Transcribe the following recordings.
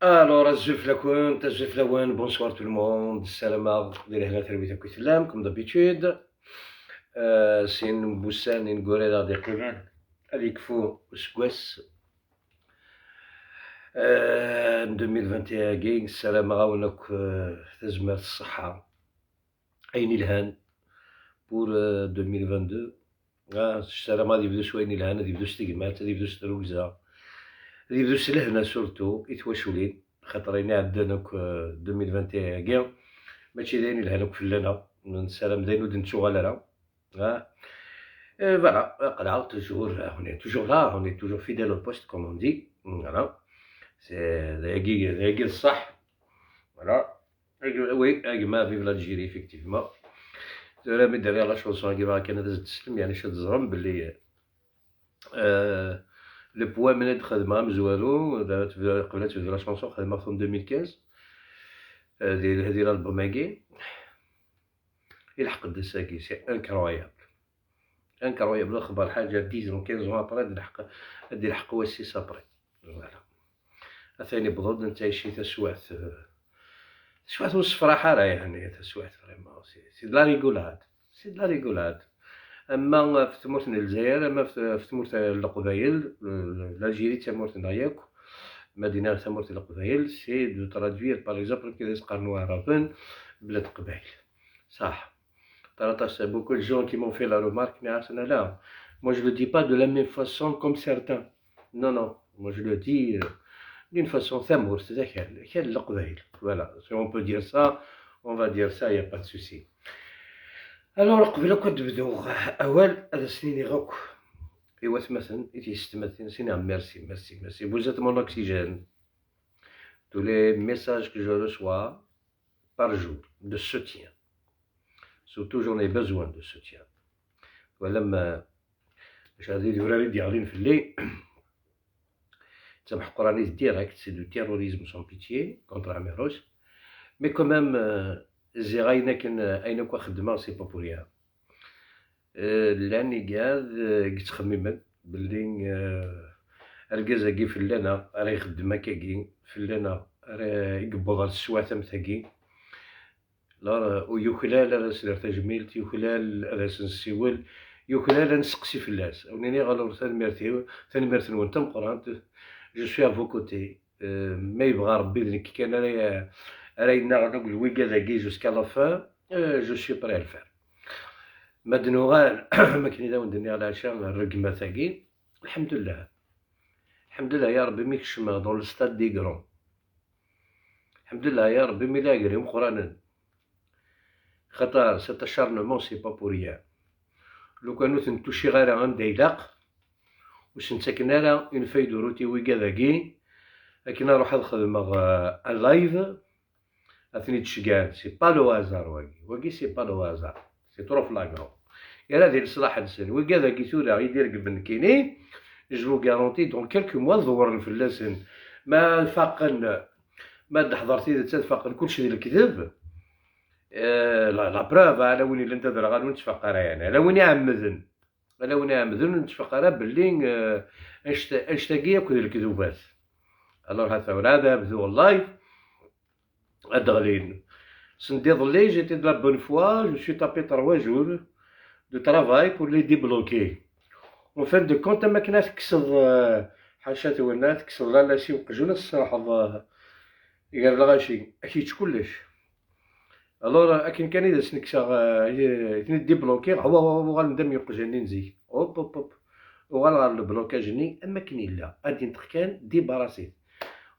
Alors, Azuflawan, bonsoir tout le monde. Salama, comme d'habitude. C'est une boussane, une gorilla de Qivan. Avec vous, Squess. 2021 Salama, ونك تزمت الصحة. أين الهان pour 2022. Salama, دي بدو شوين الهان، دي بدو استقمات، دي بدو استروزا. اللي بدو سلهنا سورتو يتواشولين خاطر راني عندنا 2021 كاع ماشي داين لهناك فلانا نسلام داين ود نتشغل ها فوالا قلعه توجور toujours fidèle au poste comme on dit voilà c'est دايقي الصح voilà oui ما في l'Algérie effectivement رامي دريا لا شونسون كيما كان داز تسلم يعني شاد زرم باللي لو بوا من خدمة مزوالو قبل تبدا لا شونسون خدمة في 2015 هادي الالبوم هاكي يلحق دساكي سي انكرويابل اخبار حاجة 10 و 15 ابري دي الحق هو 6 ابري فوالا ثاني بضد نتايا شي تسوات والصفراحة راه يعني تسوات فريمون سي دلا ريغولاد اما في تمورتنا الجزائر اما في تمورتنا القبايل الجيري تمورتنا ياك مدينه تمورتنا القبايل سي دو ترادوير باغ اكزومبل كي يسقرنوا عرفن بلاد قبايل صح 13 beaucoup de gens qui m'ont fait la remarque mais là moi je le dis pas de la même façon comme certains non moi je le dis d'une façon ثمور كان القبايل voilà si on peut dire ça on va dire ça y a pas de souci. Alors قبيله كنت نبداو اول هذا سنيني غوك ايوا مثلا يتيستمثل سينا merci vous êtes mon oxygène tous les messages que je reçois par jour de soutien surtout j'en ai besoin de soutien ولما باش هادي الورالي ديالين في الليل تسمح قراني ديريكت سي دو تيروريزم سون بيتيي كونتر اميروس مي كومام زي غاينا كان اين كوا خدمه سي با بوريا لاني قلت خميما باللي الركاز هاكي فلانا راه يخدم هكاكي فلانا راه يقبض على السواثم ثاكي لا ويخلال راس تجميلت يخلال راس نسيول يخلال نسقسي فلاس ونيني غالور ثاني مرتين وانت مقران جو سوي افو كوتي ما يبغى ربي ذلك كان راهي نقول ويكا ذاكي جوسكا لا فان جو سوي بري الفير مدنوغال ما كاين داو ندني على عشان الرقمه ثاكي الحمد لله يا ربي ميك شما دون الستاد دي كرون الحمد لله يا ربي مي لاقري مقرانا خاطر سيت اشارنمون سي با بور ريان لو كانو تنتوشي غير عند ديلاق واش نسكن راه اون فاي دو روتي ويكا ذاكي لكن نروح نخدم ان لايف اثني تشكان سي با لو هازار واكي سي با لو هازار سي ترو فلاغون يا هذه الصلاح السن ويكا ذاكي ثورا يدير قبل كيني جو غارونتي دون كيلكو موا ظهور الفلاسن ما فاقن ما حضرتي تفاقن كلشي ديال الكذب لا بروف على وين اللي انت درا غادي نتفقر يعني على وين يعمدن نتفقر باللي اشتاقي ياكل الكذوبات الوغ هذا بدو اللايف ادغلين سندي ظلي جيتي دو لا بون فوا جو سوي تابي 3 جور دو ترافاي بور لي ديبلوكي اون فان دو كونت ما كنا تكسض حاشا تونا تكسض لا شي وقجونا الصراحه قال لا غاشي اكيد كلش الوغ اكن كان اذا سنكسا ديبلوكي هو غندم يوقجني نزي اوب وغالغ البلوكاجني اما كاين لا غادي نتخكان دي براسيت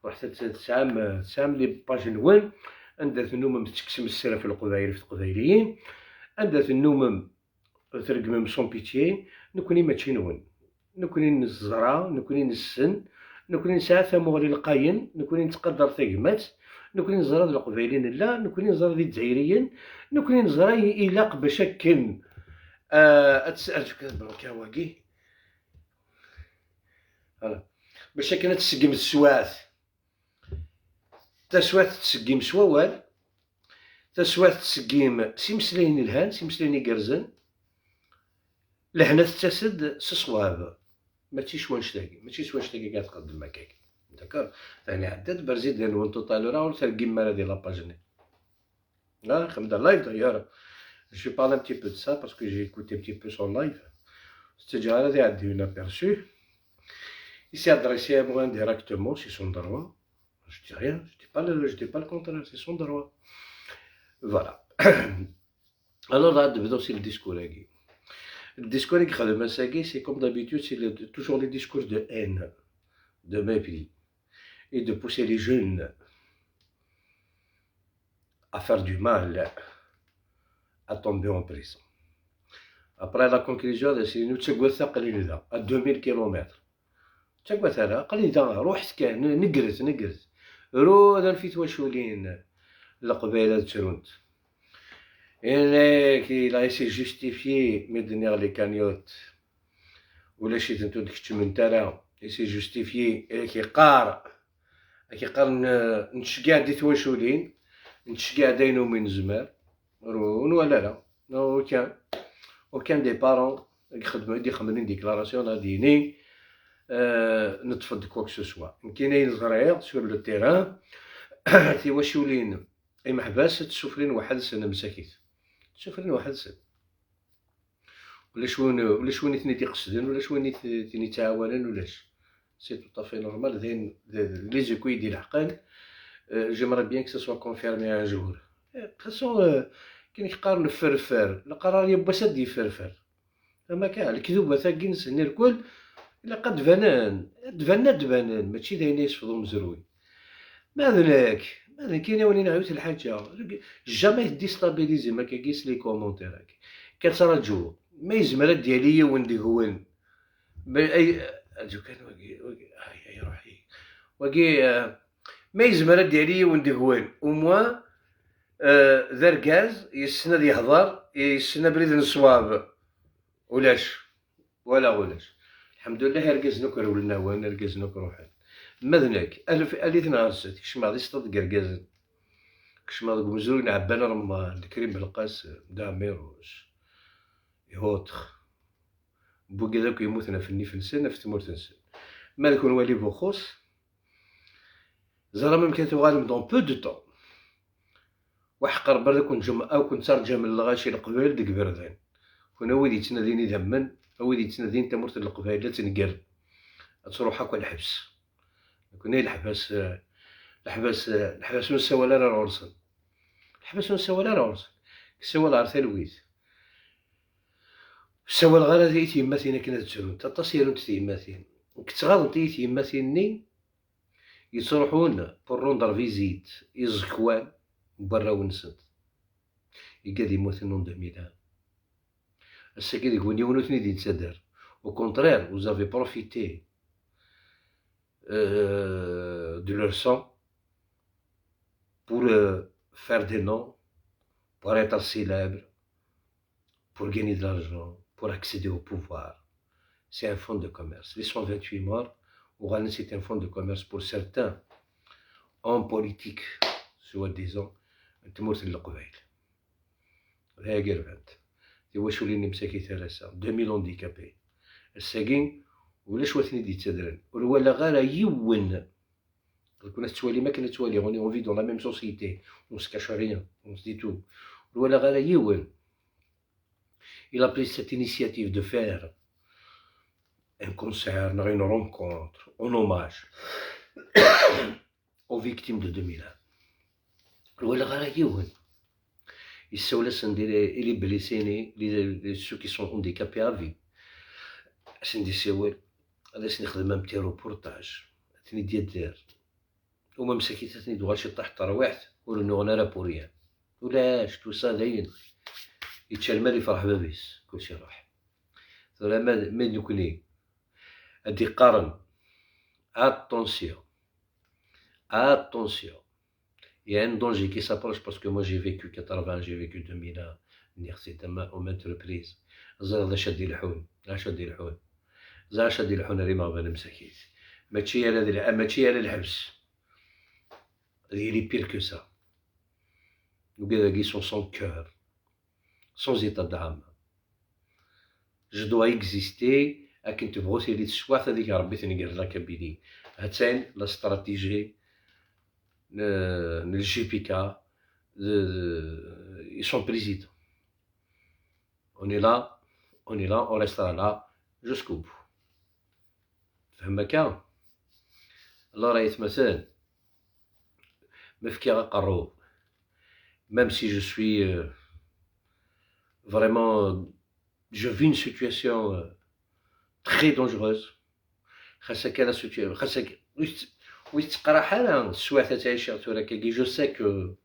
وحتى تسعام لي باج نوان عندها النوم تكسم السيره في القبايل في القبايليين عندها النوم ترقم سون بيتيي نكوني ماشي نون نكوني نزرا نكوني نسن نكوني نساعة ثموغلي القاين نكوني نتقدر ثقمات نكوني نزرا د القبايليين لا نكوني نزرا د الجزائريين نكوني نزرا يلاق بشكل اتسالت كذا واكي فوالا باش كنا تسقم السواث تسواث تسقم سوال تسواث تسقم سيمسلين الهان سيمسلين يقرزن لهنا تتسد سصواب ماشي شوان شتاقي قاعد تقدم هكاك داكور. ثاني عدات برزيد نون توتالورا و تلقي مالا ديال لاباجني. خدم لايف d'ailleurs. Je parle un petit peu de ça parce que j'ai écouté un petit peu son live. C'est-à-dire, elle a dit un aperçu. Il s'est adressé à moi directement, c'est son droit. Je dis rien, je dis pas le contraire, c'est son droit. Voilà. Alors là, c'est le discours. Le discours c'est comme d'habitude, c'est toujours les discours de haine, de mépris, et de pousser les jeunes à faire du mal, à tomber en prison. Après la conclusion, c'est nous تسقوثا à 2000 km. تسقوثا قليلا روح سكان نقرز رو هذا الفيت واشولين القبيلة ترونت. Il a essayé de justifier maintenir les cagnottes ولا شي تنتو ديك التمنتارا essayé de justifier كيقار نتشكاع دي تواشولين نتشكاع داينو من زمار ولا لا وكان دي بارون يخدموا ديكلاراسيون غاديين نتفض كوك سوسوا كاينين صغير سور لو تيران تيواشولين اي محباس تسوفرين واحد سنه مساكيت تسوفرين واحد سنه ولا شوين ثني تيقصدن ولا شوين ثني تعاونن ولاش سي تو طافي نورمال ذين لي زيكوي ديال الحقان. جيمرا بيان كو سوا كونفيرمي ان جور فاسون كاين كيقارن الفرفار القرار يبا سد يفرفر اما كاع الكذوبه ثاقين سني الكل الا قد دفنان ماشي داين يصفضو مزروي ماذنك كاين وين نعاود الحاجه جامي ديستابيليزي ما كيقيس لي كومونتير كتراجو ما يزمر ديالي وندي هوين اي اجو كان وقي هاي روحي وقي ما يزمر ديالي وندي هوين وموا ذركاز يسند يهضر يسند بريد نصواب ولاش الحمد لله ركز نكر ولنا وين ركز نكر روحي مذنك الف نهار ست كشما غادي صطاد كركاز كشما مزروي نعبان رمضان الكريم بالقاس داميروش يهوتخ بوكي داك يموتنا في النفلسان في تمورت نسن مالك نولي بوخوس زرا ممكن تغالب دون بو دو طون وحقر برك كنت ترجم الغاشي القبائل ديك بردان كون ويدي تناديني ذمن ويدي تنادين تمورت القبائل تنقر تروح هاكا الحبس كون الحبس من سوالا راه عرسن الحبس من سوالا راه عرسن سوالا عرث الويت سوال غير هذه تيماتين كنا تسرون تتصيرون تيماتين كتغاض تيماتيني يتروحون بور روندر فيزيت يزكوان برا ونسد يقاد يموتن نون 2000 الساكي ديك وني ونوتني دي تسدر au contraire vous avez profité de leur sang pour faire des noms pour être célèbre pour gagner de l'argent pour accéder au pouvoir. C'est un fonds de commerce. Les 128 morts, Ouran, c'est un fonds de commerce pour certains hommes politiques, soi-disant, تموت القبائل. هاي قربت. واش وليني مساكي ثلاثة 2000 هانديكابي. الساكين ولاش وثني دي تدرن ولا غير يون. كنا تسوالي ما كنا تسوالي on vit dans la même société. On se cache rien, on se dit tout. ولا غير يون. Il a pris cette initiative de faire un concert, une rencontre, en hommage aux victimes de 2001. Il se laisse dire les blessés, ceux qui sont handicapés à vie. C'est des سوال هذا سنخدم un petit reportage تني ديال وما مساكيتاتني دوغال شي طاح طروحت ولو انا راه بوريان ولاش تو سا داين يتشال مال يفرح بابيس كلشي راح ثلا ما نكوني هادي قارن attention il y a un danger qui s'approche parce que moi j'ai vécu 80 j'ai vécu 2001 نيختي تما او مانتربريز زاد شادي الحون زاد شادي الحون راه ما بان مساكيت ماشي على الحبس هذه لي بير كو سا وكذا كي سون سون كور sans état d'âme. Je dois exister à كنت بغوتي لي تسواث هذيك ربي تنقر لك بيدي هاتين لا استراتيجي GPK et son président. On est là, on restera là jusqu'au bout. فهم هكا؟ الله راه يتمثل ما في كي غنقرب. Même si je suis vraiment, je vis une situation très dangereuse. خاصك انا خاصك ويش تقرا حالا السوايع تعيش تورا كي جو سي كو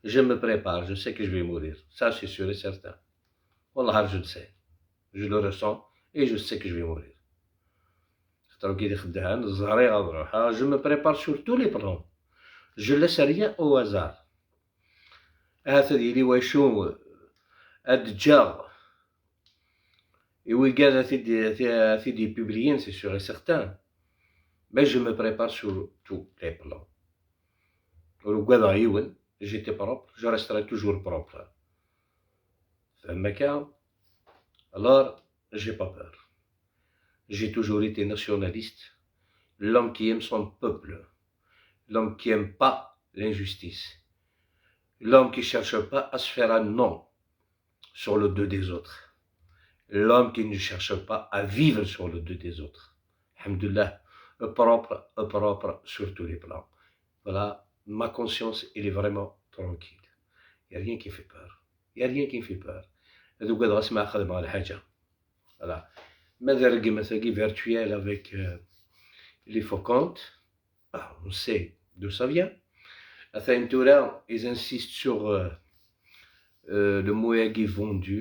جو me prépare, je sais que je vais mourir, ça c'est sûr et certain. والله je le sais, je le ressens et je sais que je vais mourir. خاطر كي خدام الزهري غنروح. Je me prépare sur tous les plans, je laisse rien au hasard. هذا ديالي واشو الدجاغ ويقال في دي بوبليين c'est sûr et certain, mais je me prépare sur tous les plans. وقال عيون j'étais propre, je resterai toujours propre. فهم هكا؟ alors j'ai pas peur. J'ai toujours été nationaliste, l'homme qui aime son peuple, l'homme qui aime pas l'injustice, l'homme qui cherche pas à se faire un nom sur le dos des autres, l'homme qui ne cherche pas à vivre sur le dos des autres. Alhamdoulilah, propre sur tous les plans. Voilà, ma conscience, elle est vraiment tranquille. Il n'y a rien qui fait peur. Il n'y a rien qui me fait peur. Donc, on va se mettre à la haja. Voilà. Mais le régime virtuel avec les faux comptes, on sait d'où ça vient. Ils insistent sur le moyagi vendu.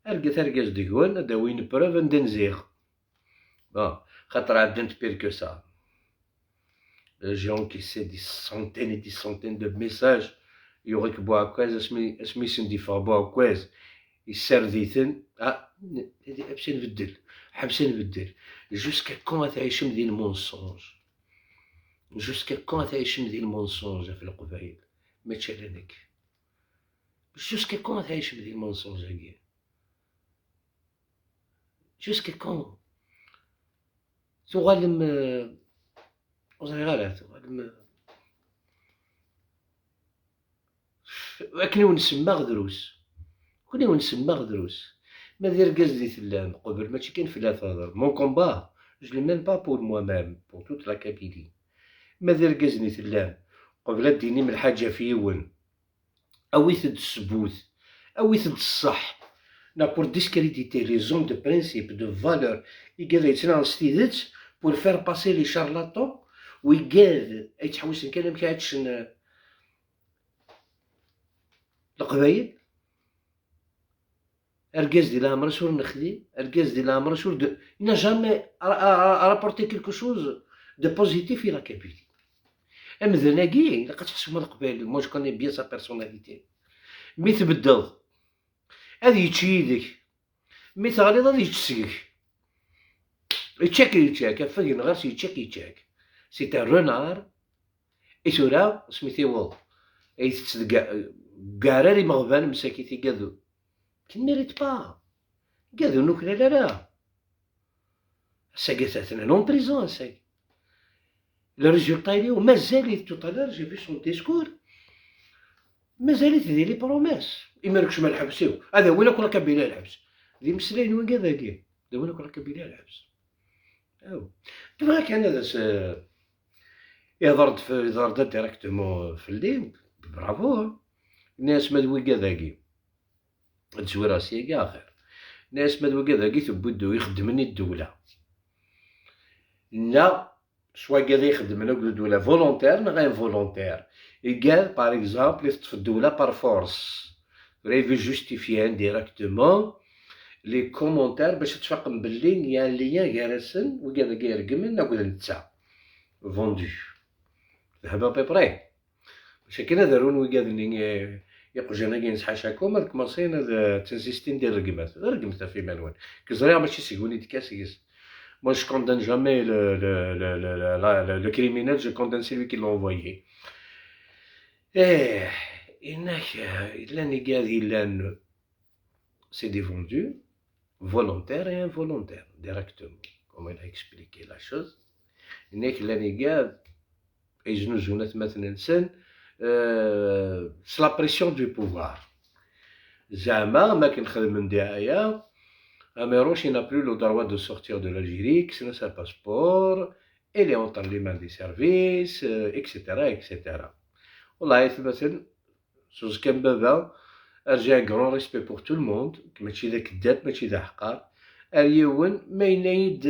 Ergaz digoun, da une preuve d'enzir. Bon, khatra d'un pire que ça. Les gens qui sait des centaines et des centaines de messages, il y aurait que boire quoi, اسمي سندي فابوا كويس يسرديتن حبسي نبدل jusqu'à quand تعيشم ديال المونسونج jusqu'à quand تعيشم ديال المونسونج في القبائل ما تشالنك jusqu'à quand تعيشم ديال المونسونج هكا jusqu'à quand تغلم وصغيرات تغلم كنا ونسمى غدروس ما دير قصدي تلام قبل ماشي كاين في هضر مون كومبا جو لي ميم با بور موا ميم بور توت لا كابيلي ما دير قصدي تلام قبل ديني من الحاجه في يون اويث السبوت اويث الصح نا بور ديسكريديتي لي زون دو برينسيپ دو فالور يقال يتنا ستيدت بور فير باسي لي شارلاتون ويقال يتحوس نكلم كاعدش القبايل Erguez de la Amrasur Nakhli, Erguez de la Amrasur de. Il n'a jamais rapporté quelque chose de positif à la Kabylie. Et Mzenagui, moi je connais bien sa personnalité. Mais tu بدل. هذا يتشيدك. Mais tu غادي غادي يتسيك. يتشاك فين غير يتشاك. C'est un renard. Et سورا سميتو اي تتلقى كاراري مغبان مساكيتي كادو. Qui ne mérite pas. Regarde, nous là. C'est en prison, c'est. Le résultat, il est où? Mais elle, tout à l'heure, j'ai vu son discours. Mais elle était les promesses. Il me ركش ما الحبسيو. هذا وين كل كبيله الحبس. ذي مسلين وين كذا كي. هذا وين كل كبيله الحبس. أو. تبغى كان هذا يضرب ديريكتومون في الليل. برافو. الناس ما دوي كذا كي. تزوير كاع آخر ناس ما كذا كي تبدو يخدمني الدولة لا سوا كذا يخدمنا الدولة فولونتير نا غير فولونتير يقال باغ اكزومبل يطفي الدولة بار فورس ريفي جوستيفي انديريكتومون لي كومونتير باش تفهم بلي يا ليا كارسن وكذا كيرقمن ناكل نتا فوندو ذهب بيبري باش كنا دارون وكذا يقجنا كاين حاشاكم هذاك ماصين هذا تنسيستين ديال الرقمات رقمتها في مالوان كزريعه ماشي سيكوني ديكاسيس moi je condamne jamais le criminel, je condamne celui qui l'a envoyé. C'est des vendus volontaires et involontaires directement, comme il a expliqué la chose. إنك لاني قاعد يزنوزونا مثلا سن سي لا بريسيون دو بوفوار. زعما ما كنخدم ندعايا Améroche, il n'a plus le droit de sortir de l'Algérie, que c'est sa passeport, il est entre les mains des services, etc., etc. والله مثلا زوج كان بابا ارجع كرون ريسبي بور تو الموند ماشي ذا كذاب ماشي ذا حقار اليون ما ينايد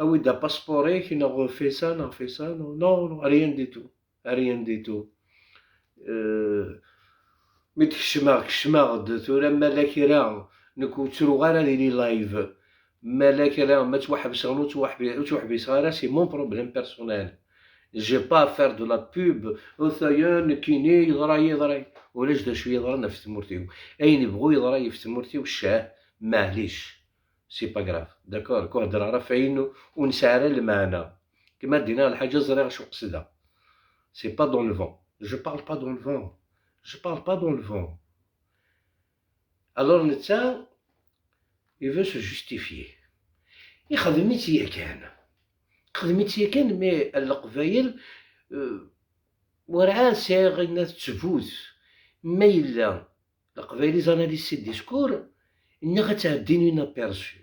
اوي دا باسبوريك نو في سا نو في سا نو نو ريان دي تو ريان دي تو مي كشماغ ثورا مالا راه نكو ترو غالا لي لايف مالا راه ما توحبس غنو توحبس غالا سي مون بروبليم بيرسونيل. J'ai pas à faire de la pub ثيان كيني يضرا ولاش دا شويه يضرا في تمورتيو اين يبغوا يضرا في تمورتيو الشاه معليش سي با غراف داكور كون هضر راه فاين ونسعر المعنى كما دينا الحاجه زريغ شو قصدها سي با دون لو فون جو بارل با دون لو فون جو بارل با دون لو فون الور نتا il veut se justifier يخدميت هي كان خدمت هي كان مي القبايل ورعاه ساغ الناس تفوت ما إلا القبايل زاناليسي ديسكور إني غتعديني نابيرسو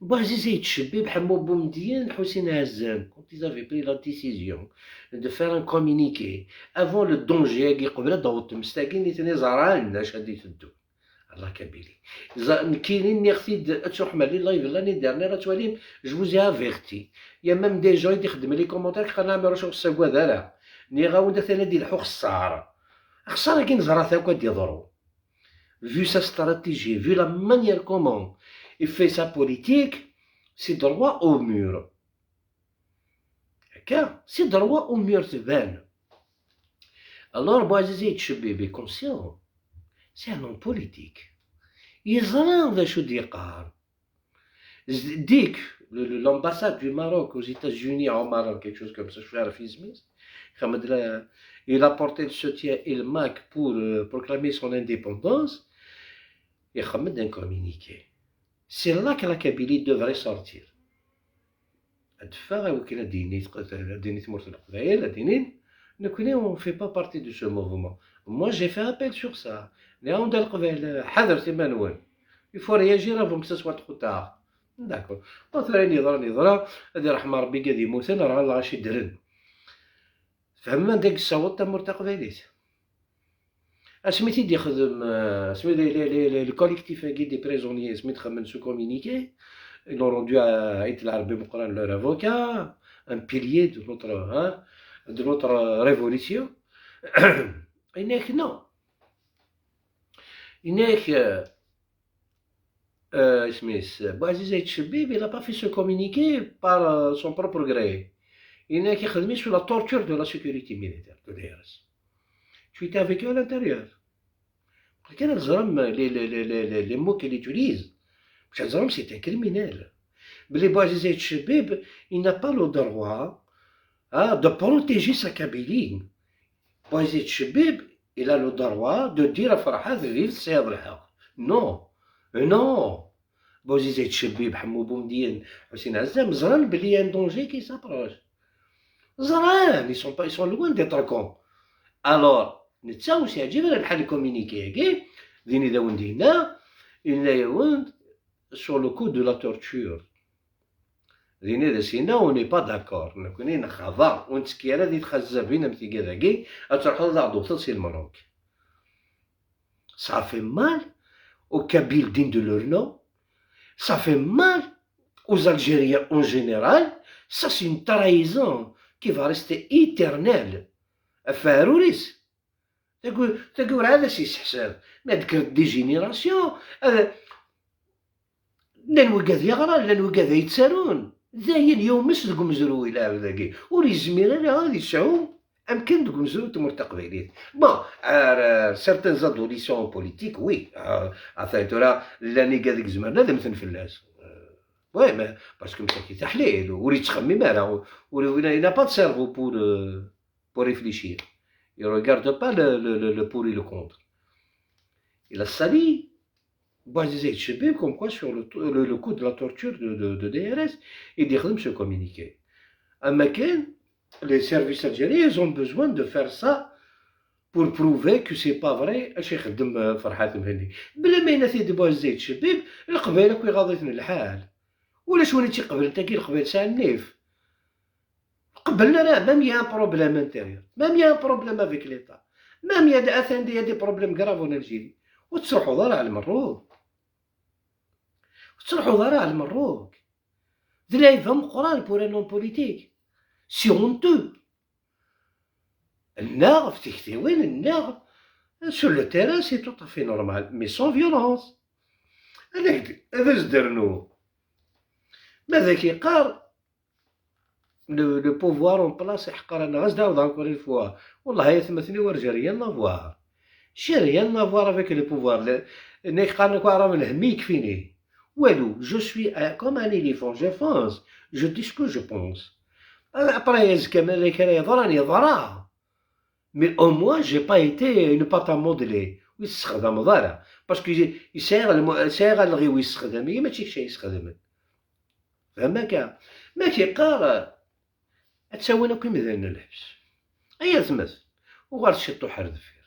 بوعزيز يتشبي بحمو بومدين حسين عزام كونت ils avaient pris la décision de faire un communiqué avant le danger كي قبل ضغط مستاكين نتني زرعان الناس هادي تدو الله كبيري كاينين اللي خصي تروح مع لي لايف لاني دارنا راه تواليم جو فوزي افيرتي يا ميم دي جون يخدم لي كومونتير قالنا ما روش السكوا دارا ني غاوندا ثاني ديال الحق خساره كي نزرع ثاكا يضرو vu sa stratégie vu la manière comment il fait sa politique c'est droit au mur هكا c'est droit au mur تبان alors بوعزيزي تشبيبي كونسيون c'est un homme politique يزرع ذا شو ديقار ديك l'ambassade du Maroc aux États-Unis au Maroc quelque chose comme ça je suis عارف يزميز خمد il a porté le soutien il MAC pour proclamer son indépendance يخمد un communiqué c'est là que la Kabylie devrait sortir الدفاع وكيل ديني تمرت القبائل دينين نكوني on fait pas partie de ce mouvement. Moi j'ai fait appel sur ça. لأن القبائل حذر تمانون il faut réagir avant que ce soit trop tard. D'accord. مثلا نضرا هادي رحمة ربي قاد يموت انا راه الله غاشي درن فهمنا داك الصوت تمر تقبايليت اسميتي يخدم سميتي الكوليكتيف كي دي بريزونيي سميت خمن سو كومونيكي ils l'ont rendu à Aït al-Arabi Moukran leur avocat un pilier de notre révolution. هناك non هناك اسميس بوعزيز الشبيب il a pas fait se communiquer par son propre gré هناك يخدم sur la torture de la sécurité militaire de l'IRS. Tu étais avec eux à l'intérieur كان الزرم les mots qu'il utilise باش الزرم c'est un criminel بلي بوعزيز الشبيب il n'a pas le droit de protéger sa Kabylie. بوعزيز الشبيب il a le droit de dire à فرحات vive c'est الحق non non بوعزيز الشبيب حمو بومدين حسين عزام زران بلي ان دونجي كي سابروش زران ils sont loin d'être cons. alors نتا واش يعجبنا بحال الكومونيكي هكي ديني داون دينا إلا يوند sur le coup de la torture ديني دا سينا وني با داكور نكوني نخضع ونتسكيرا دي تخزا بينا متيكا داكي اتروحو ضع دوطل سي المروك ça fait mal aux Kabyles dignes de leur nom ça fait mal aux Algériens en général ça c'est une trahison qui va rester éternelle فاروريس تقول هذا سي حساب ما ذكرت دي جينيراسيون لا الوكاد يغرى لا الوكاد يتسالون ذاهي اليوم مش دوك مزرو الى هذاكي وريزمينا لا غادي يسعو امكن دوك مزرو تمر تقبيليت بون سيرتان ادوليسيون بوليتيك وي عطيتو لاني كاديك زمان هذا مثل فلاس وي ما باسكو مساكي تحليل ولي تخمم راه ولي نا با دو سيرفو pour réfléchir. Il ne regarde pas le pour et le contre. Il a sali Bouazizi Chebib, comme quoi sur le coup de la torture de DRS, il dit ce communiqué. À Macken, les services algériens, ils ont besoin de faire ça pour prouver que c'est pas vrai. اش يخدم فرحات مهني بلا ما ينادي بوزيد شبيب القبائل كي غاضيتنا الحال ولا شو نتي قبل انت كي القبائل ساعه النيف قبلنا لا مام يا بروبليم انتيريور مام يا بروبليم افيك ليطا مام يا دا اثان دي بروبليم كراف اون الجيري وتروحوا ضرع على المروك وتروحوا ضرع على المروك ذلا يفهم قران بور ان بوليتيك سي هونتو النار في تكتيوين النار sur le terrain c'est tout à fait normal mais sans violence هذا زدرنو ماذا كيقال لو بوفوار اون بلاص يحقر انا غاز داود انكور اون فوا والله يثمثني ورجع ريان لافوار شي ريان لافوار افيك لو بوفوار ني قال لك راه من همي يكفيني والو جو سوي كوم ان éléphant je fonce je dis ce que je pense après يزكى مالك راه يضرني ضرا mais au moins j'ai pas été une pâte à modeler ويستخدم ضرا باسكو يسير الغي ويستخدم هي ماشي شي يستخدم فهمك ما كيقال تساوينا كي مذلنا الحبس هيا تمثل وغير شطو حر دفير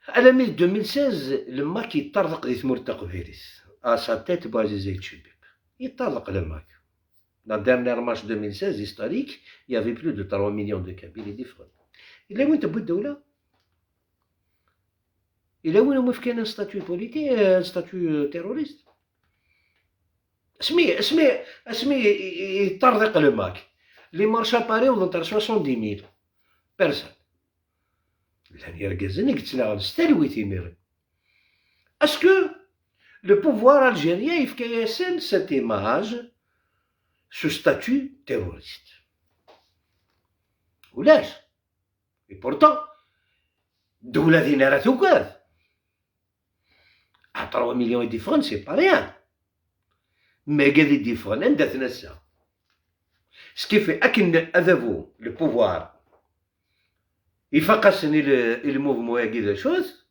على 2016 لما كيطرق دي ثمور تقبيريس اساتيت بوازيزي تشبيب يطرق لماك La dernière match 2016 historique, il y avait plus de 3 millions de Kabyles différents. إلا وين تبو الدولة؟ إلا وين هما كاين ستاتيو بوليتي ستاتيو تيروريست؟ اسمي يطرق لماك لي مارشا باري ونطر 70,000 بيرسون لان يرقزني قلت لها نستلوي ميري اسكو لو بوفوار الجيريان يفكا سيت ايماج ce statut terroriste. ولاش؟ et pourtant دولة دينارها توكاف 3 مليون ديفرون سي با ريان مي قادي ديفرون عندها تنسى سكيفي أكن أذبو لو بوفوار يفقسني الموفمون ياكي دا شوز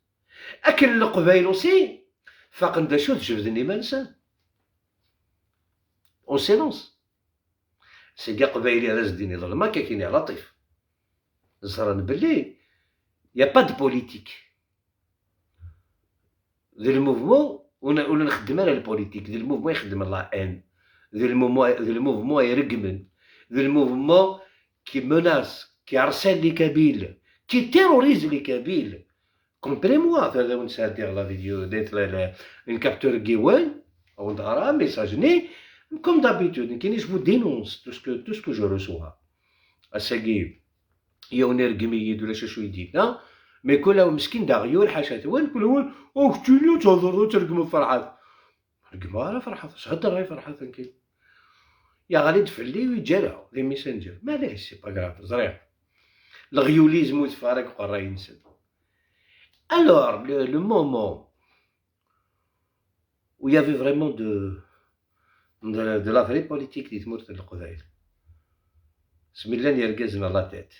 أكن القبايل أوسي فاقن دا شوز جبدني ما نسى اون سيلونس سي كاع قبايلي هذا زديني ظلمه كايني لطيف زران بلي يا با دو بوليتيك ذي الموفمون ولا نخدم على البوليتيك ذي الموفمون يخدم لا ان ذي الموفمون يرقمن ذي الموفمون كي مناس كي ارسل لي كابيل كي تيروريز لي كابيل كومبري-moi هذا ونسى دير لا فيديو ديت ان كابتور كيوان او ندارا ميساجني comme d'habitude كاين je vous dénonce tout ce que je reçois اساكي يوني رقمي يد ولا شو يدينا مي كل مسكين داغيول حاشا وين كل وين او كتيني تهضر ترقم فرحات رقم راه فرحات اش هضر غير فرحات كاين يا غادي تفلي ويجرا لي ميسنجر معليش سي با كراف زريح الغيوليزم وتفارق وقرا ينسد alors le moment où il y avait vraiment de la vraie politique دي تمرت القبائل بسم الله يرقزنا لا تيت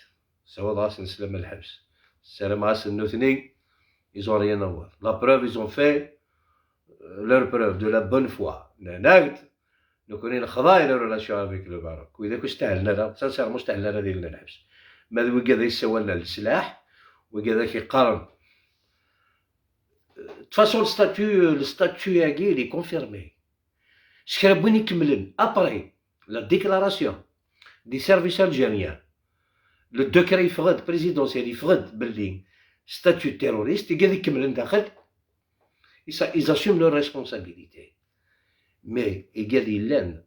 سوا غاس نسلم الحبس السلام غاس النوثني ils ont rien à voir la preuve ils ont fait leur preuve de la bonne foi ناقد لو كنا نخضاي لا ريلاسيون افيك لو باروك واذا كنت استعلنا راه سانسير مش استعلنا ديالنا الحبس ماذا وكذا يسوى لنا السلاح وكذا كيقارن تفاصون الستاتيو ياكي لي كونفيرمي شكرا بغين يكملن ابري لا ديكلاراسيون دي سيرفيس الجيريان لو دوكري يفرض بريزيدونسيال يفرض باللي ستاتيو تيروريست قاعد يكملن داخل يزاسيوم لو ريسبونسابيليتي مي قال يلان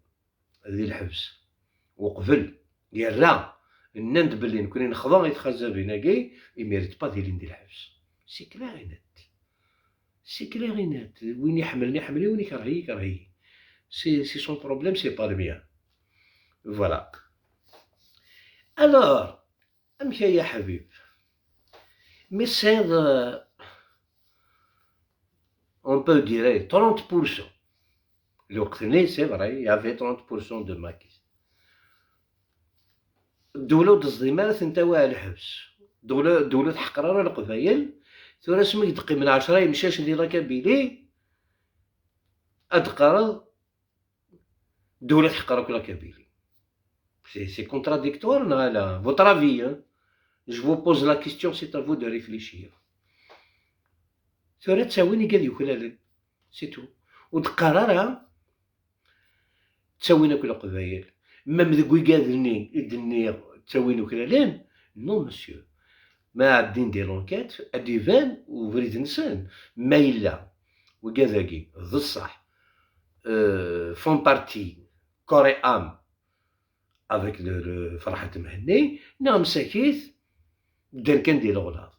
ذي الحبس وقبل يرى النند باللي نكون نخضع يتخزى بيناكي يميريت با ديال ندير الحبس سي كلارينات سي كلارينات وين يحملني وين يكرهي c'est son problème, c'est pas le mien. Voilà. Alors, Amkia ya Habib, mais c'est, on peut dire 30%. Le c'est vrai, il y avait 30% de maquis. الدولة تصدمات نتاوى الحبس دولة حقرار القبايل ثورة سمك دقي من 10 يمشاش ندير لاكابيلي أدقرض الدولة تحقرك لاكابيلي. سي كونتراديكتوار لا لا. Votre avis, hein. Je vous pose la question, c'est à vous de réfléchir. ثورة تساويني قاد يوكلالن سي تو، ودقرارها تساوينا كل قبايل. مام ذوك قادني يدني تساوينا كلالن نو مسيو. ما عادي ندير لونكيت ادي فان وبريد نسان ما إلا وكذاكي ذو الصح فون بارتي كوري ام افيك فرحة مهني نعم ساكيت بدا كندير الغلاظ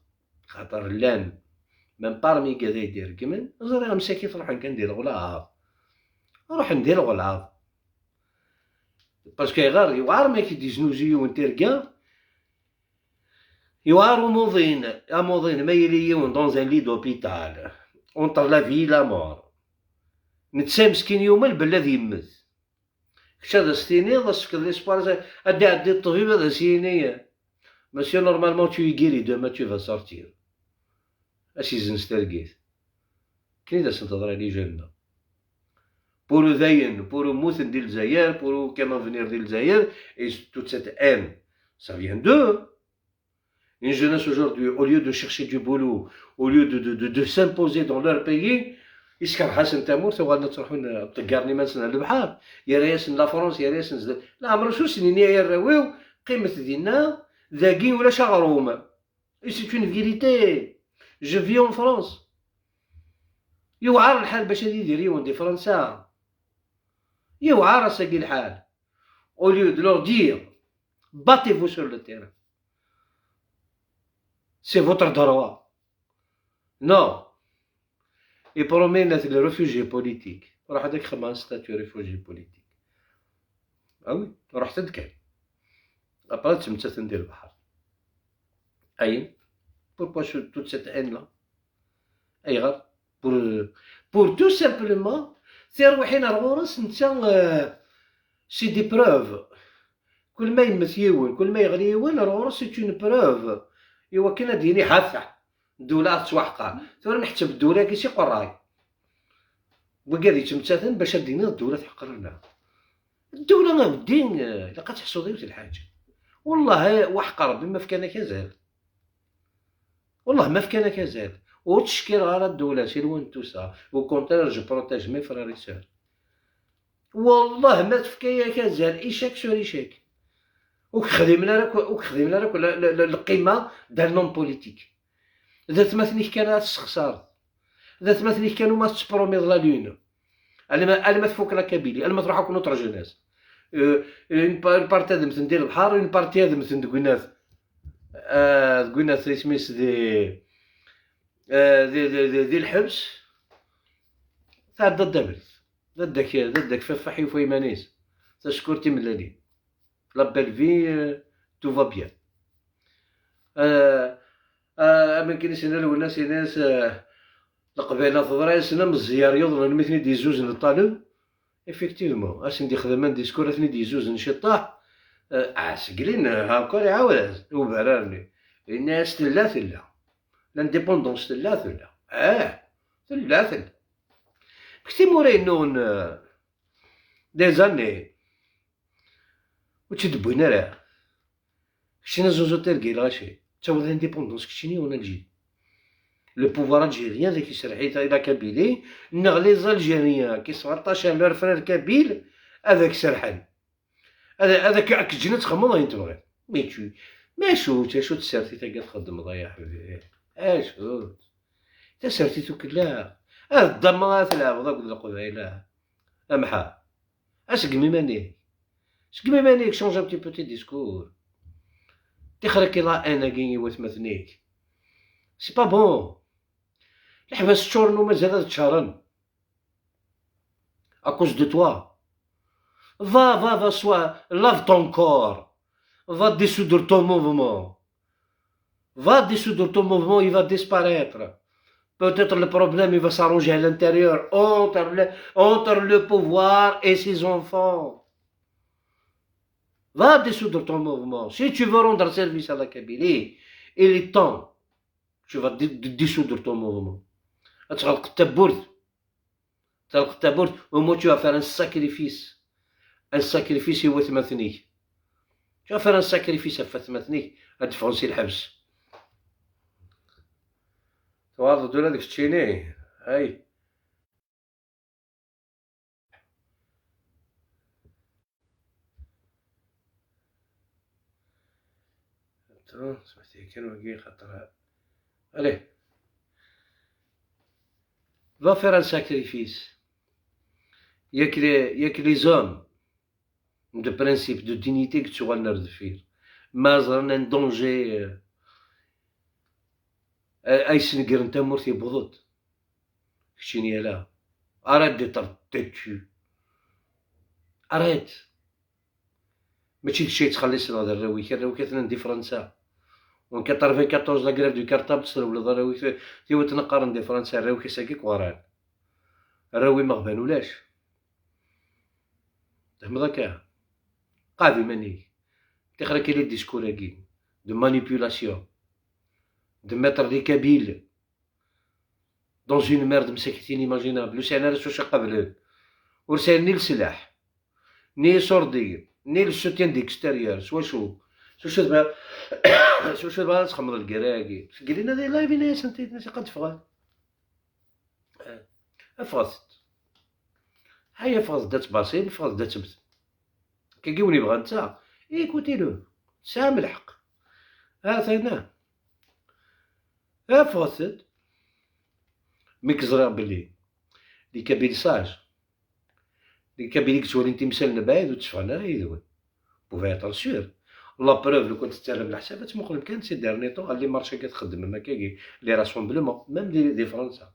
خاطر لان من بارمي كذا يدير كمن زري مساكيت نروح كندير الغلاظ نروح ندير الغلاظ باسكو غير يوعر ما كي ديزنوزيو ونتركا يوعر موضين موضين ما يليون دون ان لي دوبيتال اونتر لا في لا مور نتسا مسكين يوما بالذي يمت كش هذا ستيني هذا سكر ليسبوار ادي عدي الطبيب هذا سيني مسيو نورمالمون تو يغيري دوما تو فا سورتير اش يزنستركيت كاين داس تهضر لي جنة بورو ذاين بورو موثن ديال الجزائر بورو كيما فينير ديال الجزائر اي توت سيت ان ça vient d'eux. Une jeunesse aujourd'hui, au lieu de chercher du boulot, au lieu de s'imposer dans leur pays, يسكر حسن تامور تبغالنا تروحون تقارني مثلا البحر يا رياسن لا فرنسا يا رياسن لا عمرو شو سنين يا راويو قيمة ديالنا ذاكين ولا شغروم. اي سي اون فيريتي جو في اون فرنسا. يوعر الحال باش هادي يديريون دي فرنسا يوعر ساقي الحال au lieu de leur dire battez-vous sur le terrain. C'est votre droit. Non. Et promène les réfugiés politiques. راح هذاك خدم ستاتيو ريفوجي بوليتيك. وي رحت تذكر. ابرا تمشات ندير البحر. أي pourquoi toute cette haine là. أي غير pour tout simplement تروحين الغورس نتا سي دي بروف. كل ما يمث يون كل ما يغلي يون الغورس سي اون بروف. إوا كاين ديني حافة الدولة تسوحقا ثم نحسب الدولة كيسي قراي وكادي تمتثل باش دينا الدولة تحقرنا. الدولة ما بدين لقات تحصو ديال الحاجة والله وحق ربي ما فكانا كزال والله ما فكانا كزال وتشكيل غير الدولة سي لوين تو سا او كونتير جو بروتيج مي فراري سور والله ما تفكايا كزال ايشاك سور ايشاك وخدمنا راك القيمة ديال نون بوليتيك ذات مثلي كان تستخسر ذات مثلي كانوا ما تسبروميض لا لون انا ما تفوك لا كابيلي انا ما تروح كون اوتر جوناس اون بارتي هذا مثل ندير البحر اون بارتي هذا مثل دكويناث سميس دي الحبس تاع ضد ضدك ففحي وفي مانيس تشكرتي من لالي لا بيل في تو فا بيان. ما كاينش هنا الناس ناس القبيله تضريس انا مزيار يضرب مثلي دي زوز نطالب افيكتيفمون اش ندي خدمه ديسكور ثني دي زوز نشطاح عسقلين هاكور يعاود وبرارني الناس ثلاثه لانديبوندونس ثلاثه ثلاثه كتي موراي نون دي زاني وتشدبونا راه كشينا زوزو تركي غاشي تا هو لانديبوندونس كشيني وانا نجي لو بوفوار الجيريان ذاك يسرحي الى كابيلي نغلي زالجيريان كيسفرطاشا لور فرير كابيل هذاك سرحان هذاك كتجينا تخمم غير تبغي ما شوت تسرتي تا قال تخدم يا حبيبي شوت تا سرتي كلا الضمه تلعب ذاك القبيله امحا اسقمي مانيك شونج ان بتي بوتي ديسكور تخرك لا انا كي وثمثنيك سي با بون الحبس تشورنو مازال تشارن اكوز دو توا va soit lave ton corps va dissoudre ton mouvement il va disparaître peut-être le problème il va s'arranger à l'intérieur entre le pouvoir et ses enfants. Va dissoudre ton mouvement si tu veux rendre service à la Kabylie il est temps tu vas dissoudre ton mouvement. تغلق التابورت، تغلق التابورت، au moins tu vas faire un sacrifice. Un sacrifice هو ثمثنيك. Tu vas faire un sacrifice à ثمثنيك، تفونسي الحبس. توارد ولا داك التشيني، هاي. سمعتي كان وكي خاطر. Allez. Va faire un sacrifice. Il y a que les hommes de principe, de dignité que tu vas leur faire. Mais un danger. أي سنقر أنت مرتي بضد. كشيني لا. Arrête de t'être. Arrête. ماشي كشي تخلصنا هذا الراوي، الراوي كثنا دي فرنسا. وان 94 لا غريف دو كارطابل تصرف للراوي تيوا تنقارن دي فرنسا الراوي كيساكيك وران. الراوي ما غبانولاش. تحمض هكا. قاضي ماني. تقرا كي لي ديسكوراكي دو مانيبيولاسيون. de mettre des Kabyles dans une merde مساكتين imaginable. لسان راه واش قبل ورسال ني السلاح ني صوردير ني السوتيان ديكستيريور شو دابا تخمر الكراكي قالينا داير لايف يا سنتي ناس قد فغات افغت هيا فغت دات باصيل فغت دات تبت كيقوني بغا نتا ايكوتي لو سام الحق ثيناه فغت مي كزرا بلي لي كابيل ساج لي كابيل كتولي انت مسالنا بعيد وتشفعنا غير يدوي بوفي اتر سور لا بروف لو كنت تسالم الحسابات مقلب كان سي ديرني طون اللي مارشا كتخدم ما كاين لي راسومبلمون ميم دي فرنسا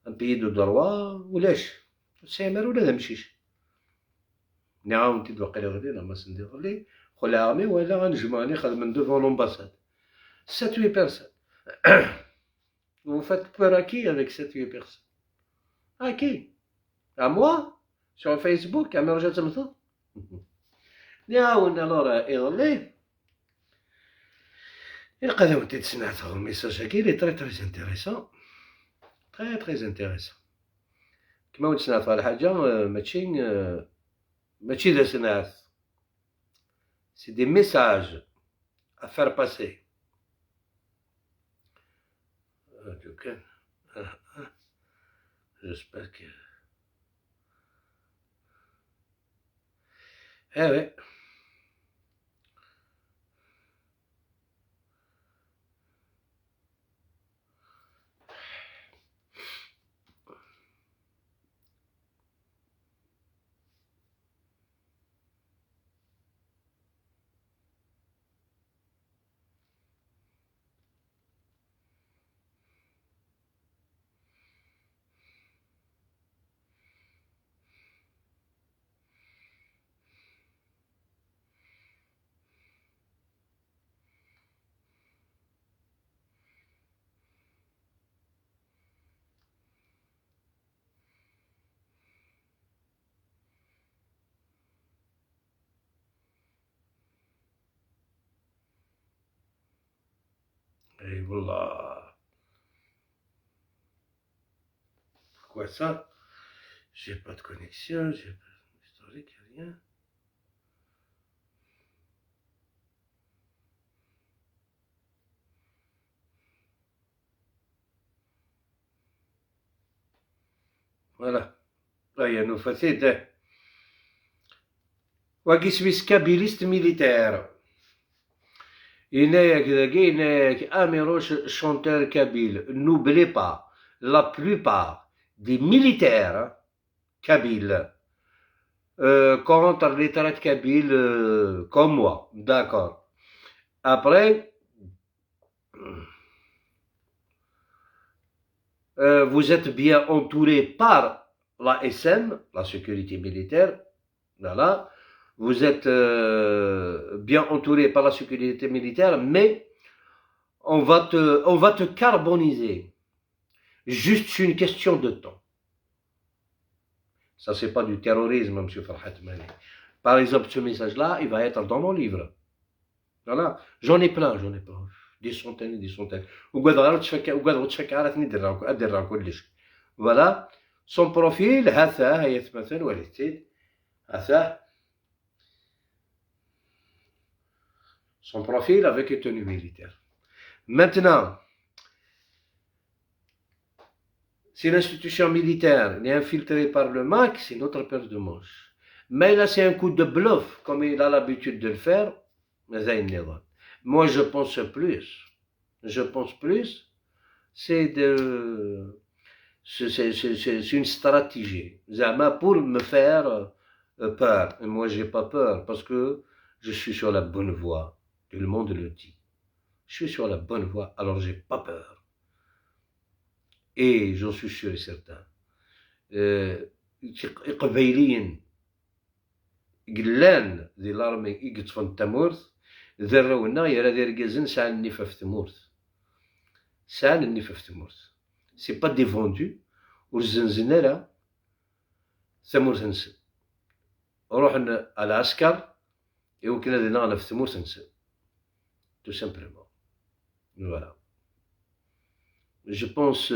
ان بيي دو دروا ولاش سامر ولا دمشيش نعاون انت توقيلا غادي ما سندير لي خل عامي ولا غنجمعني خدم دوفون لومباساد 7 8 بيرسون vous faites peur à qui avec 7 8 personnes à qui à moi sur Facebook à مرجع تمثل نعاون الورا يغلي يلقى ذا ودي تسمعت الميساج هاكي لي تري تري انتيريسون تري تري انتيريسون كما وليت نعرف على حاجه ماشي ذا سنعرف سي دي ميساج à faire passer. كان j'espère que ouais. Et voilà. Pourquoi ça? J'ai pas de connexion, j'ai pas d'historique, rien. Voilà. Là, il y a nos facettes. Waki Suisse kabiliste militaire. Amiroche chanteur kabyle. N'oubliez pas, la plupart des militaires kabyles contre les traites kabyles comme moi. D'accord. Après, vous êtes bien entouré par la SM, la sécurité militaire. Voilà. Vous êtes bien entouré par la sécurité militaire, mais on va te carboniser. Juste une question de temps. Ça, c'est pas du terrorisme, M. Farhat Mani. Par exemple, ce message-là, il va être dans mon livre. Voilà. J'en ai plein. دي سونتين دي سونتين وقعد غير تفكر راه درا كلش. فوالا سون بروفيل هذا هي مثلا وليتي هذا son profil avec une tenue militaire. Maintenant, si l'institution militaire est infiltrée par le MAC, c'est notre paire de manches. Mais là, c'est un coup de bluff, comme il a l'habitude de le faire. Moi, je pense plus, c'est une stratégie. Zama pour me faire peur. Et moi, j'ai pas peur parce que je suis sur la bonne voie. Tout le monde le dit. Je suis sur la bonne voie, alors j'ai pas peur. Et j'en suis sûr et certain. قبيليين قلان ذي لارمي يقطفن التمورث ذرونا يا ذي رقازن ساعة النفا في تمورث. ساعة النفا في تمورث. سي با ديفوندو والزنزنة لا ثمورث نسل. روحنا على العسكر يمكن هذه نغنى في تمورث نسل. Tout simplement. Voilà. Je pense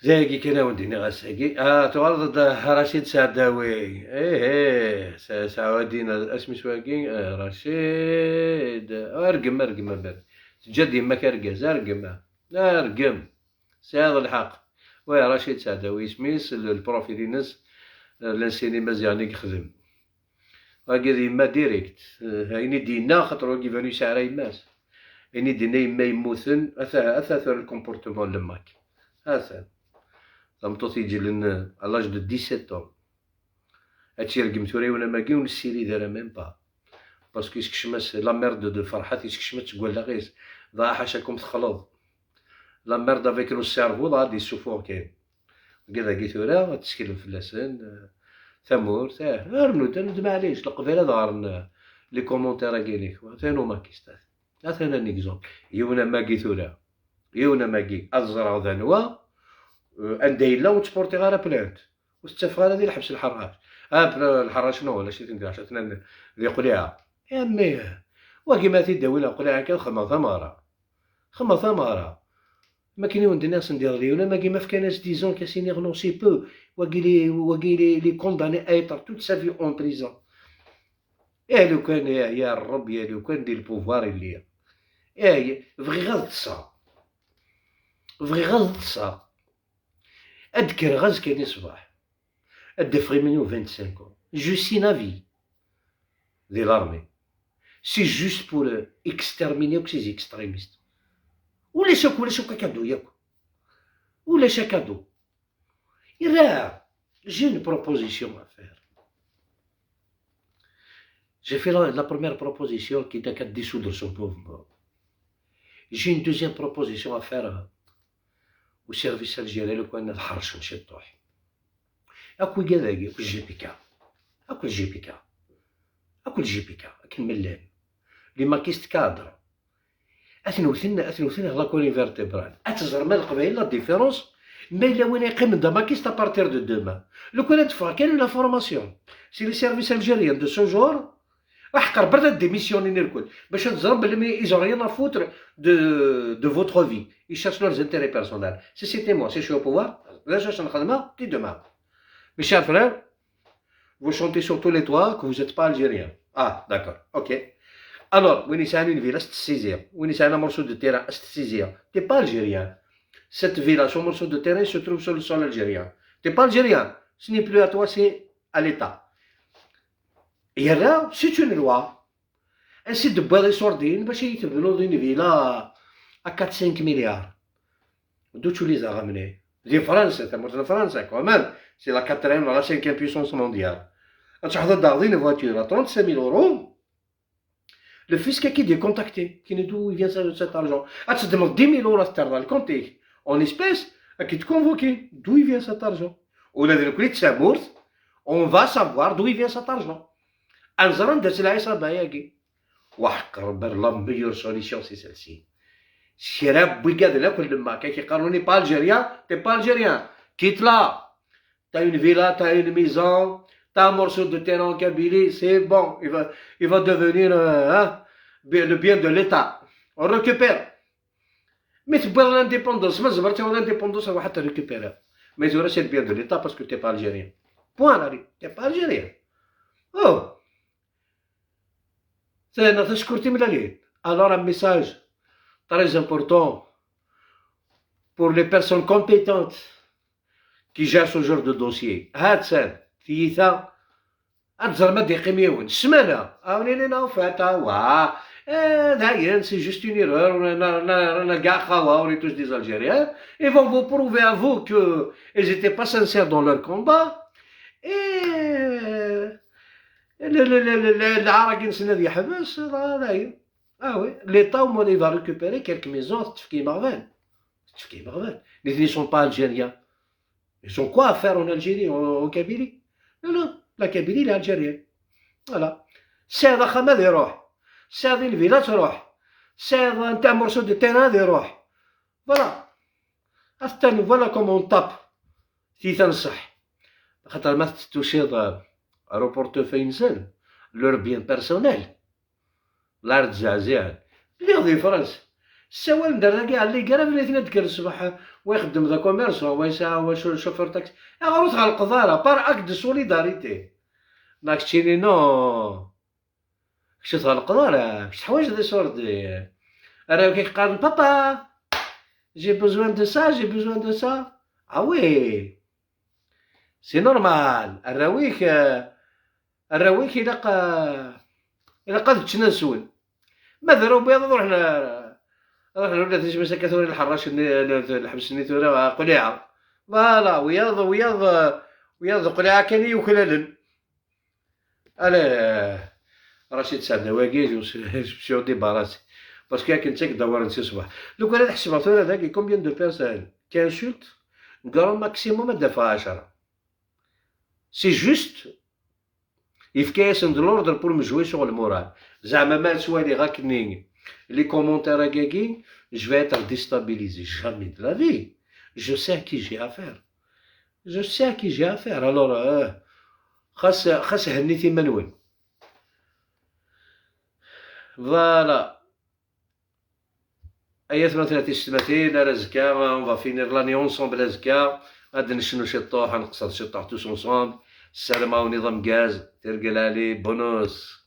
ذاكي كان وديني غاساكي توالد رشيد سعداوي ايه سعودينا اسمي سواكي رشيد ارقم باب جدي ما كرقز ارقم سي الحق ويا رشيد سعداوي سميس البروفيل ينس لانسيني مزياني يخدم هاكا يما ديريكت هايني دينا خاطر كيفانو يسعر يماس هايني دينا يما يموتن اثاثر الكومبورتمون لماك هذا لمطوط يجي لنا الاج دو 17 هادشي رقم توري وانا ماكي ونسيري دارا ميم با باسكو يسكشمس لا ميرد دو فرحات يسكشمس تقول لا غيس ضا حاشاكم تخلط لا ميرد افيك لو سيرفو ضا دي سوفور كاين كذا كي تورا تسكيل فلاسن ثمور رنود معليش القبيله ظهر لي كومونتير كاينين ثانو ماكيستات ثانا نيكزومبل يونا ماكي ثورا يونا ماكي ازرع ذنوا انديلا وتسبورتي غير بلانت وتتفق هذه الحبس الحراش الحراش شنو ولا شي تندير عشان ذي قليعه يا مي وكيما تيداوي لا قليعه كان خما ثمره ما كاين وين الناس ندير لي ولا ما كيما في كناس ديزون كاسين يغنوسي بو وكي لي كونداني ايطر توت سا في اون بريزون يا لو كان يا الرب يا لو كان دير البوفوار اللي فغي غلط صا أذكر غاز كان صباح أدفغي منو 25 ans je suis navi de l'armée c'est juste pour exterminer ces extrémistes ولا شاك كادو ياكو ولا شاك كادو يراه j'ai une proposition à faire j'ai fait la première proposition qui était qu'à dissoudre son pauvre mort j'ai une deuxième proposition à faire والسيرفيس الجيري لو كان الحرش مشي طوح اكو كذاكي اكو الجي بي كا كاين ملان لي ماكيست كادر اثنوثنا لا كولين فيرتيبرال اتزر مال القبائل لا ديفيرونس ما الا وين يقيم دا ماكيست ابارتير دو دوما لو كان تفا كاين لا فورماسيون سي لي سيرفيس الجيريان دو سو جور راح قربت ديميسيونين الكل باش تزرب بلي ils ont rien à foutre de votre vie ils cherchent leurs intérêts personnels si c'était moi si je suis au pouvoir là je suis en dis demain mes chers frères vous chantez sur tous les toits que vous n'êtes pas algérien d'accord ok alors وين يسالي une ville استسيزير وين يسالي un morceau de terrain استسيزير t'es pas algérien cette ville son morceau de terrain se trouve sur le sol algérien t'es pas algérien ce n'est plus à toi c'est à l'état. Et là, c'est une loi. Un site de bois sordine, باش يتبنوا une villa à 4-5 milliards. D'où tu les as ramenés? De France, c'est France quand même. C'est la 4e ou la 5e puissance mondiale. Tu as regardé une voiture à 35 000 €. Le fisc qui est contacté, qui n'est d'où il vient cet argent. Tu te demandes 10 000 € à faire dans le compte en espèces, qui te convoque. D'où il vient cet argent? Ou la vérité, c'est morte. On va savoir d'où il vient cet argent. أنزران داز العصابة ياكي وحقر بر لا ميور سوليسيون سي سيلسي شراب بويكاد لا كل ما كيقارنوني با الجيريان تي با الجيريان كيت لا تا اون فيلا تا اون ميزون تا مورسو دو تيران كابيلي سي بون il va devenir le bien de l'État. On récupère. Mais tu peux l'indépendance. Mais tu peux l'indépendance, on va te récupérer. Mais tu restes le bien de l'État parce que tu n'es pas algérien. Point, là. Tu n'es pas algérien. Oh. C'est notre sécurité militaire. Alors, un message très important pour les personnes compétentes qui gèrent ce genre de dossier. هاتسان ثيثا الزرمة دي قيميون السمانة عاوني لينا وفاتا واه داير سي جوست اون ايرور رانا كاع خاوا وني توش دي الجيريان ils vont vous prouver à vous que ils étaient pas sincères dans leur combat et العراقي نسنا يحبس داير وي ليطا هما il va récupérer quelques maisons تفكي مغفال تفكي مغفال les ne sont pas algériens. Ils ont quoi à faire en Algérie, en Kabylie? Non, la Kabylie, elle est algérienne. Voilà. C'est un khamad يروح. C'est une villa تروح. C'est un morceau de terrain يروح. Voilà. Astani, voilà comment on tape. Si تنصح. خاطر ما تتوشيض روبورتوفاي إنسان. Leur bien personnel. الأرض زعزعان. اللي دي فرنسا. السوال ندير كاع اللي قال في الاثنين تكر الصباح ويخدم ذا كوميرس هو يساوي شوفير تاكسي غروت على القضاء بار اكت دو سوليداريتي ماك تشيني نو كشت على القضاء كش حوايج ذي سوردي راه كي قال بابا جي بوزوان دو سا جي بوزوان دو سا وي سي نورمال الراويك الا قد تشنسون ما داروا بيض روحنا ولا تجي مسكة ثوري الحراش الحبس النيتورا قليعة فوالا وياض قليعة كان يوكلالن ألا رشيد سعد نواقيز ومشيو ديباراسي باسكو كنت دور نسي صباح دوك انا تحسب ثورة ذاك كومبيان دو بيرسون كانسولت نقرا ماكسيموم دفع 10 سي جوست يفكاس ند لوردر بور مجوي شغل المورال زعما ما سوالي غاكني les commentaires à Gagin, je vais être déstabilisé. Jamais de la vie. Je sais à qui j'ai affaire. Je sais à qui j'ai affaire. Alors, خاص هنيتي منوي. Voilà. أياتنا 30 سنتين رزكا on va finir l'année ensemble رزكا غادي نشنو شي طوح نقصد شي طوح tous ensemble. السلامة ونظام غاز ترقل عليه بونوس.